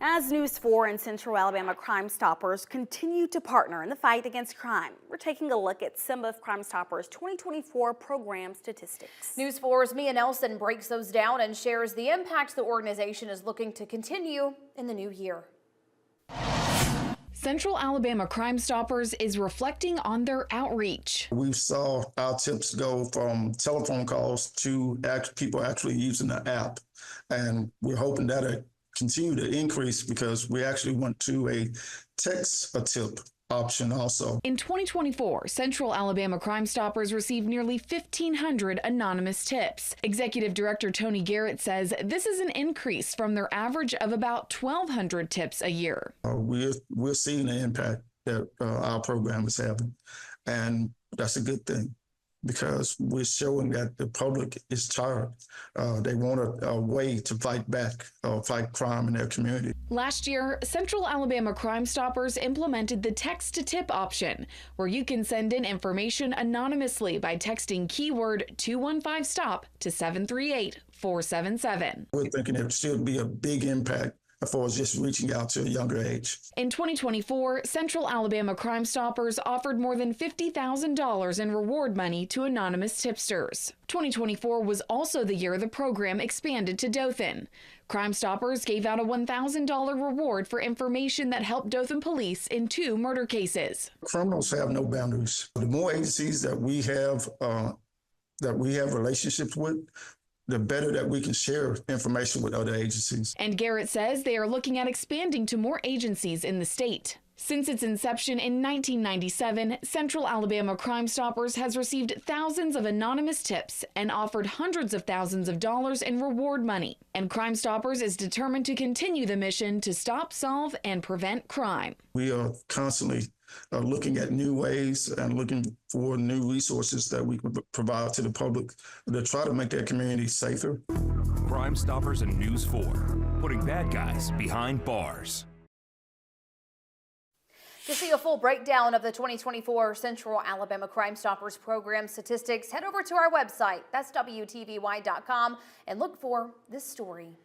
As News 4 and Central Alabama CrimeStoppers continue to partner in the fight against crime, we're taking a look at some of CrimeStoppers' 2024 program statistics. News 4's Mia Nelson breaks those down and shares the impact the organization is looking to continue in the new year. Central Alabama CrimeStoppers is reflecting on their outreach. We saw our tips go from telephone calls to people actually using the app, and we're hoping that'll continue to increase because we actually went to a text a tip option also. In 2024, Central Alabama CrimeStoppers received nearly 1,500 anonymous tips. Executive Director Tony Garrett says this is an increase from their average of about 1,200 tips a year. We're seeing the impact that our program is having, and that's a good thing because we're showing that the public is tired. They want a way to fight back, fight crime in their community. Last year, Central Alabama CrimeStoppers implemented the text-to-tip option, where you can send in information anonymously by texting keyword 215-STOP to 738-477. We're thinking it should be a big impact as far as just reaching out to a younger age. In 2024, Central Alabama CrimeStoppers offered more than $50,000 in reward money to anonymous tipsters. 2024 was also the year the program expanded to Dothan. CrimeStoppers gave out a $1,000 reward for information that helped Dothan police in 2 murder cases. Criminals have no boundaries. The more agencies that we have relationships with, the better that we can share information with other agencies. And Garrett says they are looking at expanding to more agencies in the state. Since its inception in 1997, Central Alabama CrimeStoppers has received thousands of anonymous tips and offered hundreds of thousands of dollars in reward money. And CrimeStoppers is determined to continue the mission to stop, solve, and prevent crime. We are constantly looking at new ways and looking for new resources that we can provide to the public to try to make their community safer. CrimeStoppers and News 4, putting bad guys behind bars. To see a full breakdown of the 2024 Central Alabama CrimeStoppers program statistics, head over to our website, that's WTVY.com, and look for this story.